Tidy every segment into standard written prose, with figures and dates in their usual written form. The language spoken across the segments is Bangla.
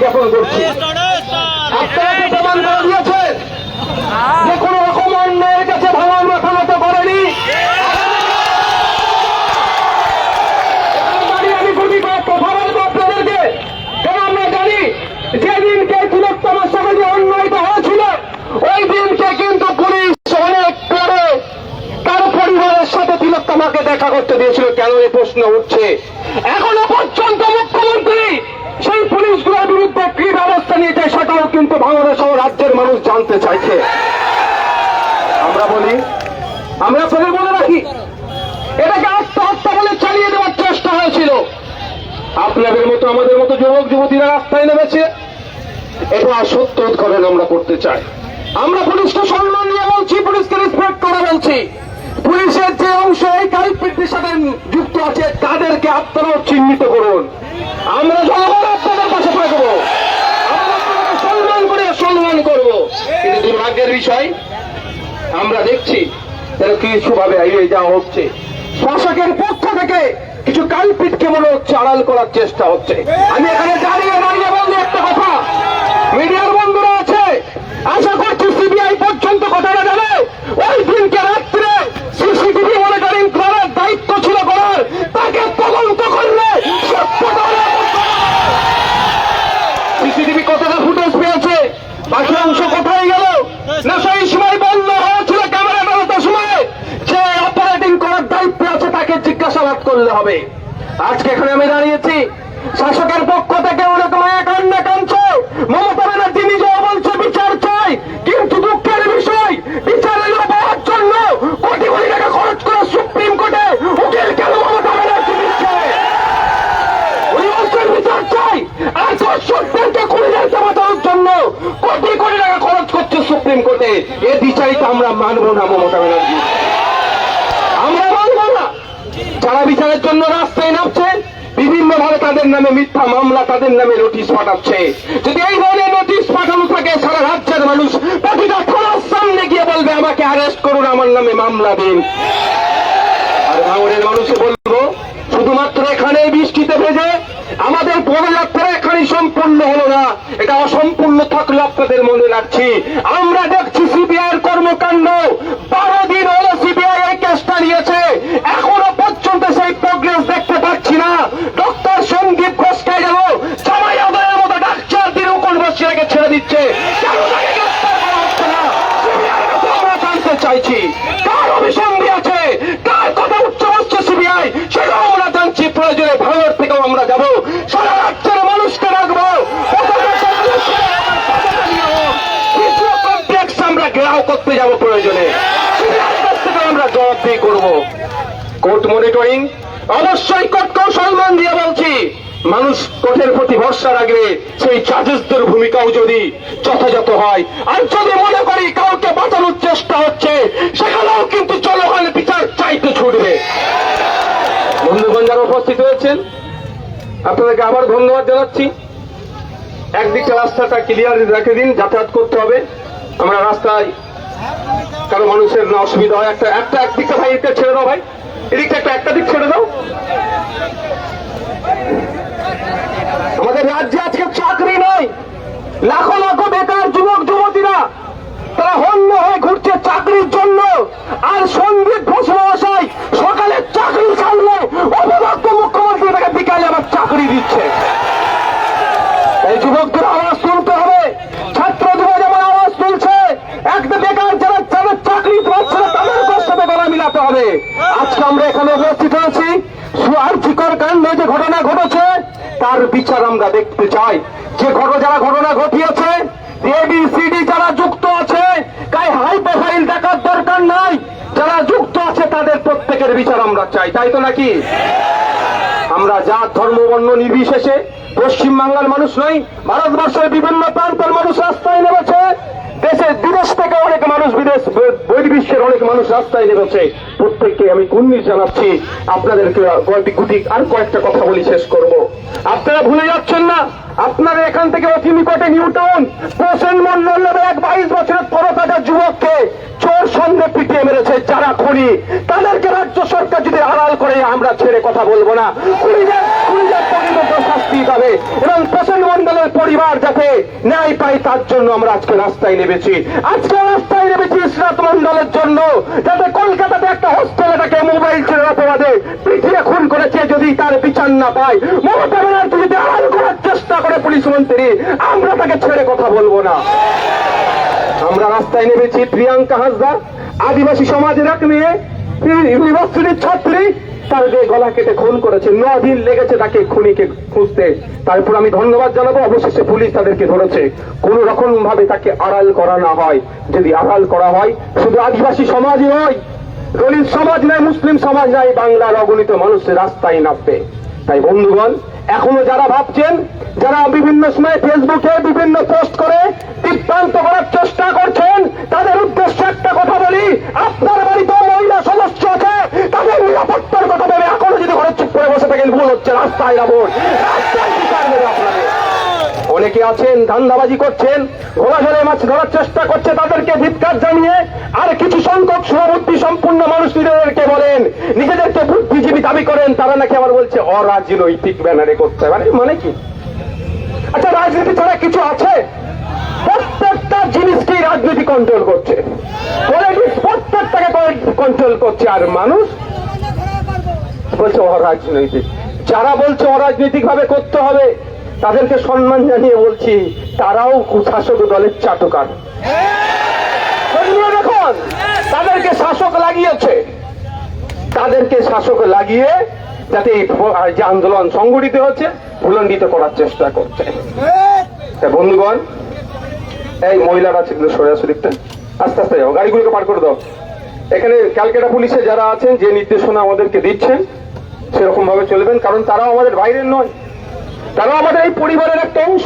জ্ঞাপন করছি। আপনারা প্রমাণ করে দিয়েছেন যে কোনো রকম অন্যায়ের কাছে ভাঙন মাথা মতো করেনি। আমি প্রতি কথা বলবো আপনাদেরকে, কারণ আমরা জানি যেদিনকে তিলোত্তমার সঙ্গে যে অন্যায়টা হয়েছিল ওই দিনকে কিন্তু পুলিশ অনেক পরে তার পরিবারের সাথে তিলোত্তমাকে দেখা করতে দিয়েছিল। কেন এই প্রশ্ন উঠছে? এখনো পর্যন্ত মুখ্যমন্ত্রী সেই পুলিশগুলোর বিরুদ্ধে কি ব্যবস্থা নিয়েছে সেটাও কিন্তু বাংলাদেশ সহ রাজ্যের মানুষ জানতে চাইছে। আমরা বলি, আমরা আপনাদের বলে রাখি, এটাকে আত্মহত্যা বলে চালিয়ে দেওয়ার চেষ্টা হয়েছিল। আপনাদের মতো আমাদের মতো যুবক যুবতীরা রাস্তায় নেমেছে, এটা সত্য উদ্ঘাটন আমরা করতে চাই। আমরা পুলিশকে সম্মান নিয়ে বলছি, পুলিশকে রেসপেক্ট করে বলছি। পুলিশের যে অংশ এই কালপিটির সাথে যুক্ত আছে তাদেরকে আপনারাও চিহ্নিত করুন। আমরা জনগণ আপনাদের পাশে থাকবো, আমরা সম্মান করে সম্মান করব। কিন্তু দুর্ভাগ্যের বিষয় আমরা দেখছি কিছু ভাবে এগিয়ে যাওয়া হচ্ছে। শাসকের পক্ষ থেকে কিছু কালপিটকে মনে হচ্ছে আড়াল করার চেষ্টা হচ্ছে। আমি এখানে দাঁড়িয়ে দাঁড়িয়ে বলবো একটা কথা, মিডিয়ার বন্ধুরা আছে, আশা করছি সিবিআই পর্যন্ত কথাটা জানে। ওই দিনকে রাত্রে সিসিটিভি মনিটরিং করার দায়িত্ব ছিল করার, তাকে তদন্ত করলে সিসিটিভি কতটা ফুটেজ পেয়েছে, বাকি অংশ কোথায় গেল না সেই সময় বন্ধ হয়েছিল ক্যামেরা ব্যবস্থার সময় যে অপারেটিং করার দায়িত্ব আছে তাকে জিজ্ঞাসাবাদ করলে হবে। আজকে এখানে আমি দাঁড়িয়েছি, শাসকের পক্ষ থেকে অনেক মায়া কান্না কাঁদছে, মমতা ব্যানার্জি নিজেও বলছে বিচার চাই, কিন্তু দুঃখের বিষয় বিচারের পাওয়ার জন্য কোটি কোটি টাকা খরচ করে সুপ্রিম কোর্টে উকিল কেন মমতা ব্যানার্জি দিচ্ছে? উনি বলছেন বিচার চাই, আর দর্শকদেরকে খুঁজে বাঁচানোর জন্য কোটি কোটি টাকা খরচ করছে সুপ্রিম কোর্টে। এ বিচারিতা আমরা মানবো না মমতা ব্যানার্জি, আমরা মানবো না। যারা বিচারের জন্য রাস্তায় নামছে বিভিন্ন ভাবে তাদের নামে মিথ্যা মামলা, তাদের নামে নোটিশ পাঠাচ্ছে। যদি এই ধরনের নোটিশ পাঠানো থাকে সারা রাজ্যের মানুষ প্রতিটা থানার সামনে গিয়ে বলবে আমাকে অ্যারেস্ট করুন, আমার নামে মামলা দিন। আর ভাঙড়ের মানুষে বলবো, শুধুমাত্র এখানে বৃষ্টিতে ভেজে আমাদের পদযাত্রা এখানে সম্পূর্ণ হলো না, এটা অসম্পূর্ণ থাকলো আপনাদের মনে রাখছি। আমরা দেখছি সিবিআইয়ের কর্মকাণ্ড, 12 দিন হলো সিবিআই এই কেসটা নিয়েছে, এখনো পর্যন্ত সেই প্রোগ্রেস দেখতে পাচ্ছি না। ডক্টর সন্দীপ ঘোষকে গেল জামাই আদায়ের মতো ডাক্তার দিন উকুল বসিয়াকে ছেড়ে দিচ্ছে, কেন তাকে গ্রেফতার করা হচ্ছে না? সিবিআইয়ের কাছে আমরা জানতে চাইছি কার অভিসন্ধি আছে, কার কথা উচ্চ হচ্ছে সিবিআই, সেটাও আমরা জানছি। প্রয়োজনে ভাঙড় থেকেও আমরা যাব, সারা রাজ্যের মানুষকে রাখবো, কমপ্লেক্স আমরা ঘেরাও করতে যাব, প্রয়োজনে সিবিআইয়ের কাছ থেকে আমরা জবাবদিহি করবো। কোর্ট মনিটরিং অবশ্যই কোর্টকেও সম্মান দিয়ে বলছি, মানুষ কোর্টের প্রতি ভরসা রাখবে, সেই জাজেসদের ভূমিকাও যদি যথাযথ হয়। আর যদি মনে করি কাউকে বাঁচানোর চেষ্টা হচ্ছে সেখানেও কিন্তু জনগণ বিচার চাইতে ছুটবে। বন্ধুগণ যারা উপস্থিত হয়েছেন আপনাদেরকে আবার ধন্যবাদ জানাচ্ছি। একদিকটা রাস্তাটা ক্লিয়ার রেখে দিন, যাতায়াত করতে হবে, আমরা রাস্তায় কারো মানুষের না অসুবিধা হয়। একদিকটা ভাই এদিকটা ছেড়ে দাও, ভাই এদিকটা একটা দিক ছেড়ে দাও। আমাদের রাজ্যে আজকে চাকরি নেই, লাখো লাখো বেকার যুবক যুবতীরা তারা হন্য হয়ে ঘুরছে চাকরির জন্য। আর সন্দীপ ঘোষ মহাশয় সকালে চাকরি ছাড়লে অপদস্থ মুখ্যমন্ত্রী তাকে বিকালে আবার চাকরি দিচ্ছে। এই যুবকদের আওয়াজ তুলতে হবে, ছাত্র যুব যেমন আওয়াজ তুলছে, একটা বেকার যারা যাদের চাকরি পাচ্ছে না তাদের সাথে গলা মিলাতে হবে। আজকে আমরা এখানে উপস্থিত হয়েছি, সুয়ার্থিকর কাণ্ডে যে ঘটনা ঘটেছে তার বিচার আমরা দেখতে চাই। যে যারা ঘটনা ঘটিয়েছে, এবিসিডি যারা যুক্ত আছে, কাই হাই প্রোফাইল দেখার দরকার নাই, যারা যুক্ত আছে তাদের প্রত্যেকের বিচার আমরা চাই, তাই তো নাকি? আমরা জাত ধর্ম বর্ণ নির্বিশেষে পশ্চিম বাংলার মানুষ নয়, ভারতবর্ষের বিভিন্ন প্রান্তের মানুষ রাস্তায় নেমেছে, দেশে বিদেশ থেকে অনেক মানুষ, বহির্বিশ্বের অনেক মানুষ রাস্তায় নেমেছে। প্রত্যেককে আমি কুর্নিশ জানাচ্ছি। আপনাদেরকে আর কয়েকটা কথা বলি, শেষ করব। আপনারা ভুলে যাচ্ছেন না, আপনারা এখান থেকে অতি নিকটে নিউটাউন প্রসেন মন্ডল নামে এক 22 বছরের তরতাজা যুবককে চোর সন্দেহ পিটিয়ে মেরেছে যারা খুনি, তাদেরকে রাজ্য সরকার যদি আড়াল করে আমরা ছেড়ে কথা বলবো না। খুনিদের শাস্তি পাবে এবং প্রসেন মন্ডলের পরিবার যাতে ন্যায় পাই তার জন্য আমরা আজকে রাস্তায় নেমেছি। আজকে রাস্তায় নেমেছি ইসরাত মন্ডলের জন্য, যাতে কলকাতাতে একটা হোস্টেলে তাকে মোবাইল ছেড়ে অপরাধে পিটিয়ে খুন করেছে, যদি তার বিচার না পায়, মমতা ব্যানার্জি যদি আড়াল করার চেষ্টা করে পুলিশ মন্ত্রী, আমরা তাকে ছেড়ে কথা বলবো না। আমরা রাস্তায় নেমেছি প্রিয়াঙ্কা হাসদা, আদিবাসী সমাজের এক মেয়ে, ইউনিভার্সিটির ছাত্রী, তার গায়ে গলা কেটে খুন করেছে। 9 দিন লেগেছে তাকে খুনিকে খুঁজতে। তারপর আমি ধন্যবাদ জানাবো, অবশেষে পুলিশ তাদেরকে ধরেছে। কোন রকম ভাবে তাকে আড়াল করা না হয়। যদি আড়াল করা হয়, শুধু আদিবাসী সমাজই নয়, দলিত সমাজ নয়, মুসলিম সমাজ নয়, বাংলার অগণিত মানুষ রাস্তায় নামবে। তাই বন্ধুগণ, এখনো যারা ভাবছেন, যারা বিভিন্ন সময় ফেসবুকে বিভিন্ন পোস্ট করে বিভ্রান্ত করার চেষ্টা করছেন, তাদের উদ্দেশ্যে একটা কথা বলি, আপনার বাড়িতে মহিলা সদস্য আছে, তাদের নিরাপত্তার কথা বলে এখনো যদি ঘরে চুপ করে বসে থাকেন, ভুল হচ্ছে। রাস্তায় যাবেন, রাস্তায় বিচার দেবে আপনাদের। অনেকে আছেন ধান্দাবাজি করছেন, ঘোড়াঝড়ে মাছ ধরার চেষ্টা করছে, তাদেরকে ধিক্কার জানিয়ে আর কিছু সংখ্যক সুবুদ্ধি সম্পূর্ণ মানুষ নিজেদেরকে বলেন, নিজেদেরকে বুদ্ধিজীবী দাবি করেন, তারা নাকি আবার বলছে অরাজনৈতিক ব্যানারে করতে পারে। মানে কি? আচ্ছা, রাজনীতি ছাড়া কিছু আছে? প্রত্যেকটা জিনিসকেই রাজনীতি কন্ট্রোল করছে, পলিটিক্স প্রত্যেকটাকে কন্ট্রোল করছে, আর মানুষ বলছে অরাজনৈতিক। যারা বলছে অরাজনৈতিক ভাবে করতে হবে, তাদেরকে সম্মান জানিয়ে বলছি, তারাও শাসক দলের চাটুকার। দেখুন, তাদেরকে শাসক লাগিয়েছে, তাদেরকে শাসক লাগিয়ে যাতে যে আন্দোলন সংগঠিত হচ্ছে ভুলণ্ডিত করার চেষ্টা করছে। বন্ধুগণ, এই মহিলারা সরাসরিটা আস্তে আস্তে যাও, গাড়িগুলোকে পার করে দাও। এখানে ক্যালকাটা পুলিশে যারা আছেন, যে নির্দেশনা আমাদেরকে দিচ্ছেন সেরকম ভাবে চলবেন, কারণ তারাও আমাদের বাইরের নয়, তারাও আমাদের এই পরিবারের একটা অংশ।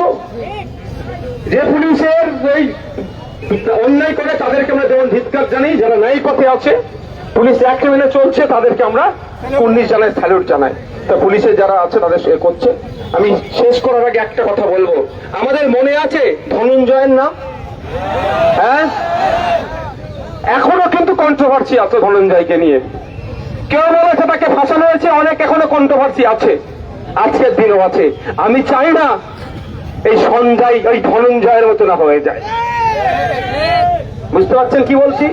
যে পুলিশের এই অন্যায় করে তাদেরকে আমরা যেমন ধিক্কার জানাই, যারা ন্যায় পথে আছে, পুলিশ এক মেনে চলছে, তাদেরকে আমরা কুর্নিশ জানাই, স্যালুট জানাই। তা পুলিশের যারা আছে তাদের সে করছে। আমি শেষ করার আগে একটা কথা বলবো, আমাদের মনে আছে ধনঞ্জয়ের নাম? হ্যাঁ, এখনো কিন্তু কন্ট্রোভার্সি আছে ধনঞ্জয়কে নিয়ে। কেউ বলেছে তাকে ফাঁসানো হয়েছে, অনেক এখনো কন্ট্রোভার্সি আছে, আজকের দিনও আছে। আমি চাই না এই সঞ্জয় ওই ধনঞ্জয়ের মতো না হয়ে যায়। বুঝতে পারছেন কি বলছি?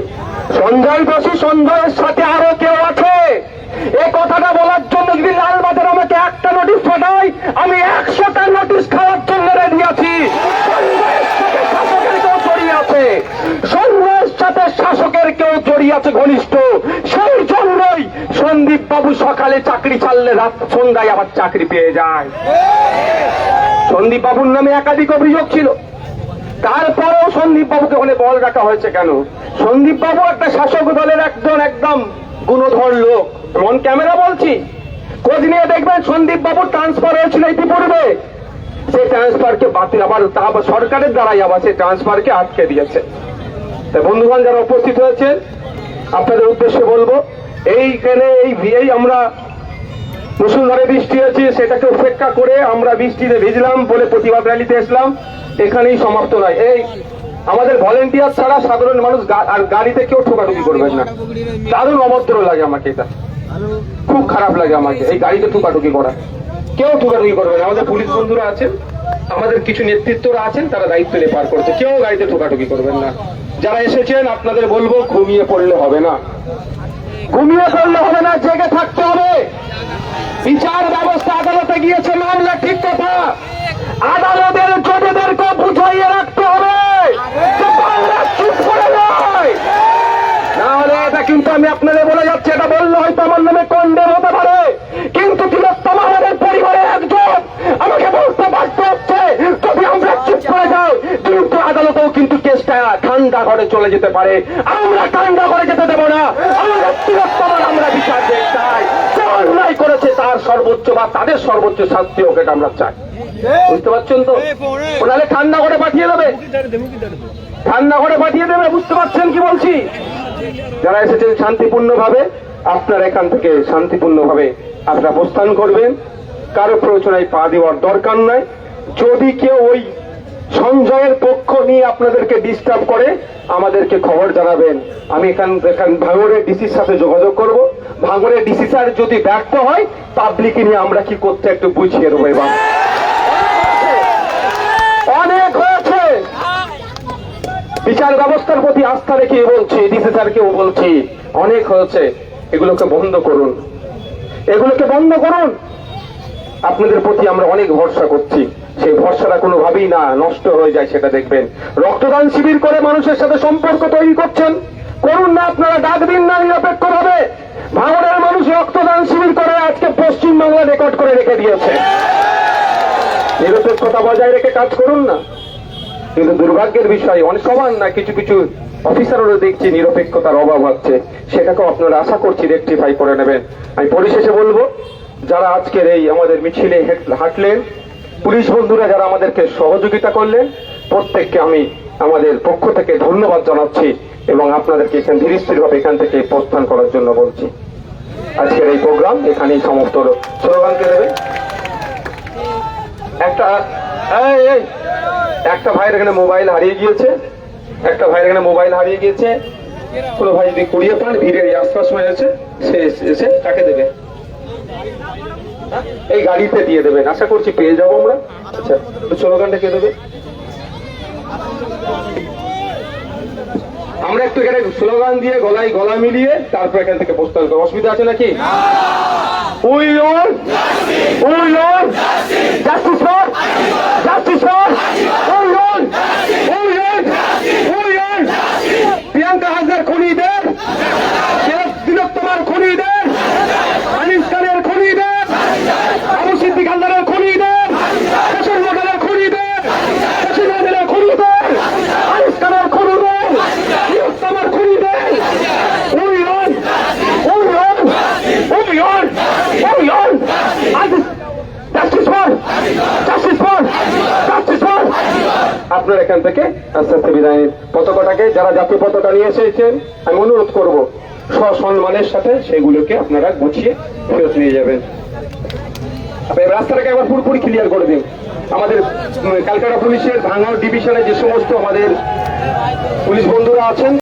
সঞ্জয় দোষী, সঞ্জয়ের সাথে আরো কেউ আছে। এই কথাটা বলার জন্য যদি লালবাজার আমাকে একটা নোটিশ পাঠায়, আমি 100টা নোটিশ খাওয়ার জন্য রেডি আছি। সঞ্জয়ের সাথে শাসকের কেউ জড়িয়ে আছে, সঞ্জয়ের সাথে শাসকের কেউ জড়িয়ে আছে ঘনিষ্ঠ। সেই জন্যই সন্দীপ বাবু সকালে চাকরি ছাড়লে রাত সন্ধ্যায় আবার চাকরি পেয়ে যায়। সন্দীপ বাবুর নামে একাধিক অভিযোগ ছিল, তারপরেও সন্দীপ বাবুকে ওখানে বল রাখা হয়েছে কেন? সন্দীপ বাবু একটা শাসক দলের একদম গুণধর লোক, মন ক্যামেরা বলছি। খোঁজ নিয়ে দেখবেন সন্দীপ বাবু ট্রান্সফার হয়েছিল ইতিপূর্বে, সেই ট্রান্সফারকে বাতিল, আবার সরকারের দ্বারাই আবার সেই ট্রান্সফারকে আটকে দিয়েছে। তাই বন্ধুগণ যারা উপস্থিত হয়েছে, আপনাদের উদ্দেশ্যে বলবো, এইখানে এই আমরা মুষলধারে বৃষ্টি হয়েছে, সেটাকে উপেক্ষা করে আমরা বৃষ্টিতে ভিজলাম বলে প্রতিবাদ র্যালিতে এসলাম, এখানেই সমাপ্ত নয়। এই আমাদের ভলেন্টিয়ার ছাড়া সাধারণ মানুষ আর গাড়িতে কেউ ঠোকাঠুকি করবেন না। দারুণ অভদ্র লাগে আমাকে, এটা খুব খারাপ লাগে আমাকে, এই গাড়িতে ঠোকাঠুকি করা। কেউ ঠোকাঠুকি করবে না। আমাদের পুলিশ বন্ধুরা আছেন, আমাদের কিছু নেতৃত্বরা আছেন, তারা দায়িত্ব নিয়ে পার করছে, কেউ গাড়িতে ঠোকাঠুকি করবেন না। যারা এসেছেন আপনাদের বলবো, ঘুমিয়ে পড়লে হবে না, ঘুমিয়ে পড়লে হবে না, জেগে থাকতে হবে। বিচার ব্যবস্থা আদালতে গিয়েছে, মামলা ঠিক কথা, আদালতের জজদেরকে বুঝাইয়ে রাখতে হবে যে বাংলা চুপ করে নয়। না হলে এটা কিন্তু আমি আপনাদের বলে যাচ্ছি, এটা বললে হয়তো আমার নামে কন্ডেম হতে পারে, কিন্তু তিলোত্তমা আমাদের পরিবারের একজন, আমাকে বলতে বাধ্য হচ্ছে যদি আমরা চুপ করে যাই, কিন্তু আদালতেও কিন্তু কেসটা ঠান্ডা ঘরে চলে যেতে পারে। আমরা ঠান্ডা ঘরে যেতে দেবো না, আমাদের তিলোত্তমার আমরা বিচার দেখতে চাই। যে অন্যায় করেছে তার সর্বোচ্চ বা তাদের সর্বোচ্চ শাস্তি হোক, এটা আমরা চাই। বুঝতে পারছেন তো? ওনারে ঠান্ডা করে পাঠিয়ে দেবে, ঠান্ডা করে পাঠিয়ে দেবে। বুঝতে পারছেন কি বলছি? যারা এসেছেন শান্তিপূর্ণ ভাবে, আপনারা এখান থেকে শান্তিপূর্ণ ভাবে আপনারা প্রস্থান করবেন, কারো প্ররোচনায় পা দেওয়ার দরকার নাই। যদি কেউ ওই সঞ্জয়ের পক্ষ নিয়ে আপনাদেরকে ডিস্টার্ব করে, আমাদেরকে খবর জানাবেন। আমি এখান ভাঙড়ের ডিসির সাথে যোগাযোগ করব। ভাঙড়ের ডিসি স্যার যদি ব্যর্থ হয়, পাবলিক নিয়ে আমরা কি করতে একটু বুঝিয়ে দেবো। এবার অনেক বিচার ব্যবস্থার প্রতি আস্থা রেখে বলছি, ডিসি স্যারকেও বলছি, অনেক হয়েছে, এগুলোকে বন্ধ করুন, এগুলোকে বন্ধ করুন। আপনাদের প্রতি আমরা অনেক ভরসা করছি, সেই ভরসাটা কোনোভাবেই না নষ্ট হয়ে যায় সেটা দেখবেন। রক্তদান শিবির করে মানুষের সাথে সম্পর্ক তৈরি করছেন, করুন না, আপনারা ডাক দিন না নিরপেক্ষ ভাবে। ভাঙড়ের মানুষ রক্তদান শিবির করে আজকে পশ্চিমবাংলা রেকর্ড করে রেখে দিয়েছে। নিরপেক্ষতা বজায় রেখে কাজ করুন না। কিন্তু দুর্ভাগ্যের বিষয় অনেক সমান না, কিছু কিছু অফিসারও দেখছি নিরপেক্ষতার অভাব হচ্ছে, সেটাকেও আপনারা আশা করছি রেকটিফাই করে নেবেন। আমি পরিশেষে বলবো, যারা আজকের এই আমাদের মিছিলে হাঁটলেন, পুলিশ বন্ধুরা যারা আমাদেরকে সহযোগিতা করলেন, প্রত্যেককে আমি আমাদের পক্ষ থেকে ধন্যবাদ জানাচ্ছি এবং আপনাদেরকে এখানে ধীর স্থির ভাবে এখান থেকে প্রস্থান করার জন্য বলছি। আজকের এই প্রোগ্রাম এখানেই সমস্ত স্লোগানকে দেবে। একটা ভাইয়ের এখানে মোবাইল হারিয়ে গিয়েছে, একটা ভাইয়ের এখানে মোবাইল হারিয়ে গিয়েছে, কোনো ভাই যদি কুড়িয়ে পান, ভিড়ের আশ্বাস হয়েছে, সে এসে কাকে দেবে? এই গাড়িতে দিয়ে দেবেন, আশা করছি পেয়ে যাবো আমরা। আচ্ছা, স্লোগানটা কে দেবে? আমরা একটু এখানে স্লোগান দিয়ে গলায় গলা মিলিয়ে তারপর এখান থেকে প্রস্থান করবো, অসুবিধা আছে নাকি? We want justice for Priyanka হাজরার খুনিদের, তিলোত্তমার খুনিদের, আনিস খানের খুনিদের, আবু সিদ্দিক হালদারের খুনিদের, শাসন মডেলের খুনিদের, শাসন মডেলের খুনিদের, আনিস খানের খুনিদের, তিলোত্তমার খুনিদের। আপনার এখান থেকে আস্তে আস্তে বিদায় নিন। পতাকাটাকে যারা জাতীয় পতাকা নিয়ে এসেছেন, আমি অনুরোধ করব সসম্মানের সাথে সেগুলোকে আপনারা গুছিয়ে ফেরত নিয়ে যাবেন। রাস্তাটাকে আবার পুরোপুরি ক্লিয়ার করে দিন। আমাদের ক্যালকাটা পুলিশের ভাঙড় ডিভিশনে যে সমস্ত আমাদের পুলিশ বন্ধুরা আছেন,